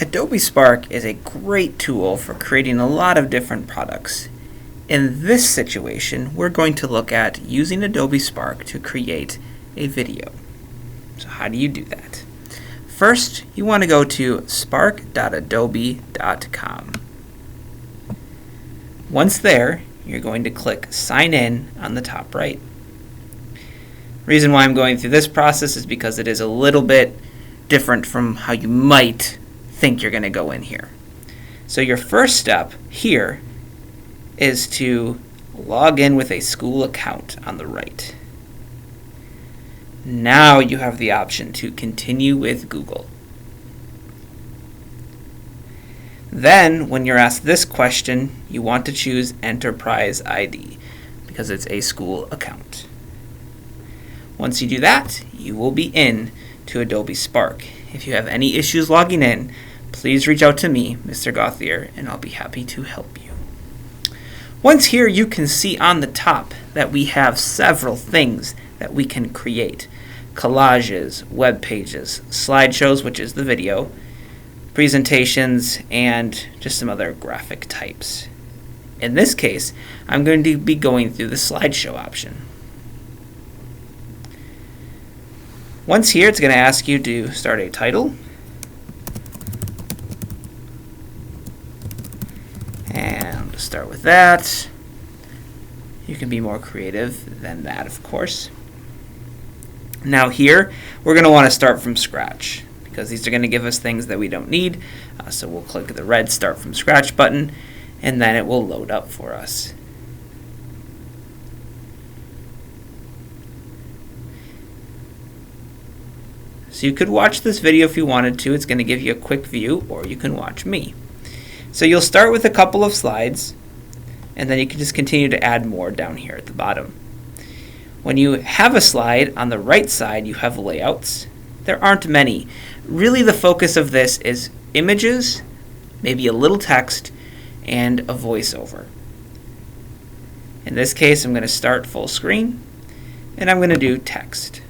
Adobe Spark is a great tool for creating a lot of different products. In this situation, we're going to look at using Adobe Spark to create a video. So how do you do that? First, you want to go to spark.adobe.com. Once there, you're going to click Sign In on the top right. Reason why I'm going through this process is because it is a little bit different from how you might think you're going to go in here. So your first step here is to log in with a school account on the right. Now you have the option to continue with Google. Then, when you're asked this question, you want to choose Enterprise ID because it's a school account. Once you do that, you will be in to Adobe Spark. If you have any issues logging in, please reach out to me, Mr. Gauthier, and I'll be happy to help you. Once here, you can see on the top that we have several things that we can create. Collages, web pages, slideshows, which is the video, presentations, and just some other graphic types. In this case, I'm going to be going through the slideshow option. Once here, it's going to ask you to start a title. And start with that. You can be more creative than that, of course. Now here, we're going to want to start from scratch because these are going to give us things that we don't need. So we'll click the red Start from Scratch button, and then it will load up for us. So you could watch this video if you wanted to. It's going to give you a quick view, or you can watch me. So you'll start with a couple of slides, and then you can just continue to add more down here at the bottom. When you have a slide, on the right side you have layouts. There aren't many. Really the focus of this is images, maybe a little text, and a voiceover. In this case, I'm going to start full screen, and I'm going to do text.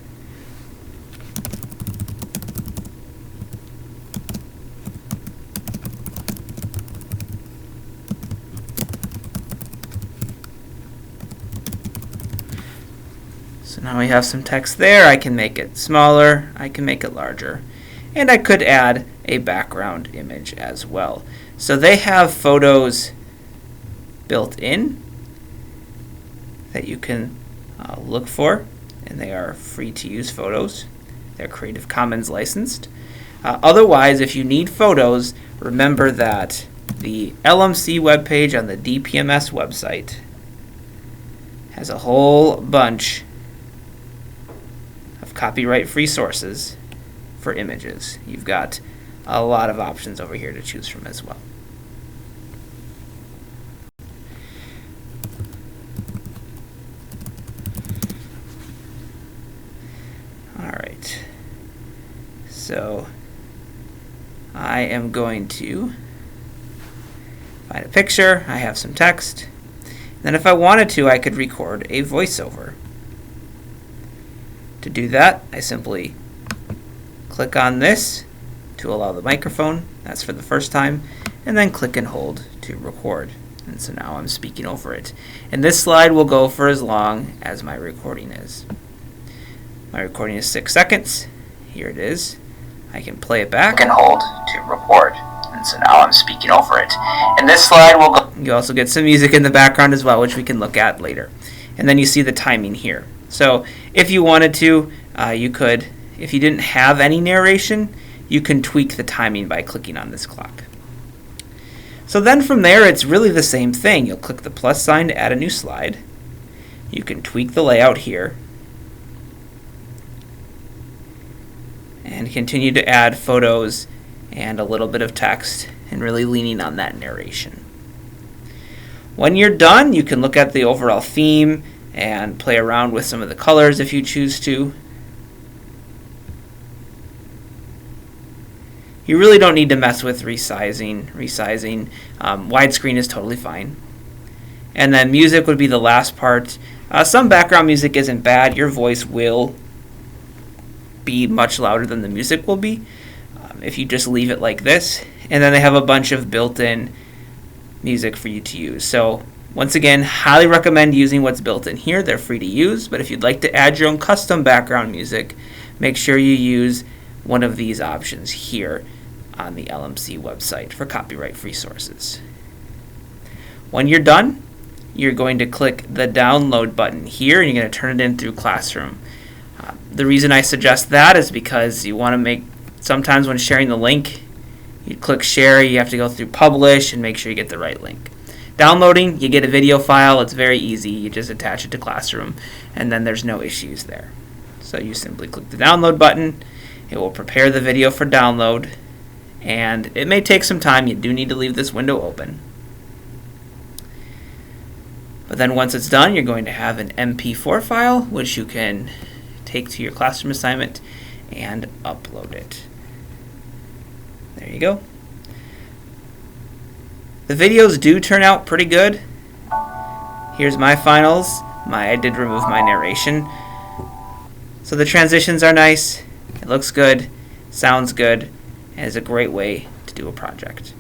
So now we have some text there. I can make it smaller, I can make it larger, and I could add a background image as well. So they have photos built in that you can look for, and they are free to use photos. They're Creative Commons licensed. Otherwise, if you need photos, remember that the LMC webpage on the DPMS website has a whole bunch of copyright-free sources for images. You've got a lot of options over here to choose from as well. Alright, so I am going to find a picture. I have some text. Then if I wanted to, I could record a voiceover. To do that, I simply click on this to allow the microphone. That's for the first time. And then click and hold to record. And so now I'm speaking over it. And this slide will go for as long as my recording is. My recording is 6 seconds. Here it is. I can play it back and hold to record. And so now I'm speaking over it. And this slide will go. You also get some music in the background as well, which we can look at later. And then you see the timing here. So if you wanted to, you could, if you didn't have any narration, you can tweak the timing by clicking on this clock. So then from there, it's really the same thing. You'll click the plus sign to add a new slide. You can tweak the layout here and continue to add photos and a little bit of text and really leaning on that narration. When you're done, you can look at the overall theme and play around with some of the colors if you choose to. You really don't need to mess with resizing. Widescreen is totally fine. And then music would be the last part. Some background music isn't bad. Your voice will be much louder than the music will be if you just leave it like this and then they have a bunch of built-in music for you to use. So once again, highly recommend using what's built in here. They're free to use, but if you'd like to add your own custom background music, make sure you use one of these options here on the LMC website for copyright-free sources. When you're done, you're going to click the download button here, and you're going to turn it in through Classroom. The reason I suggest that is because you want to make, sometimes when sharing the link, you click share, you have to go through publish and make sure you get the right link. Downloading, you get a video file, it's very easy, you just attach it to Classroom, and then there's no issues there. So you simply click the download button, it will prepare the video for download, and it may take some time. You do need to leave this window open. But then once it's done, you're going to have an MP4 file, which you can take to your classroom assignment and upload it. There you go. The videos do turn out pretty good. Here's my finals. I did remove my narration. So the transitions are nice, it looks good, sounds good, and is a great way to do a project.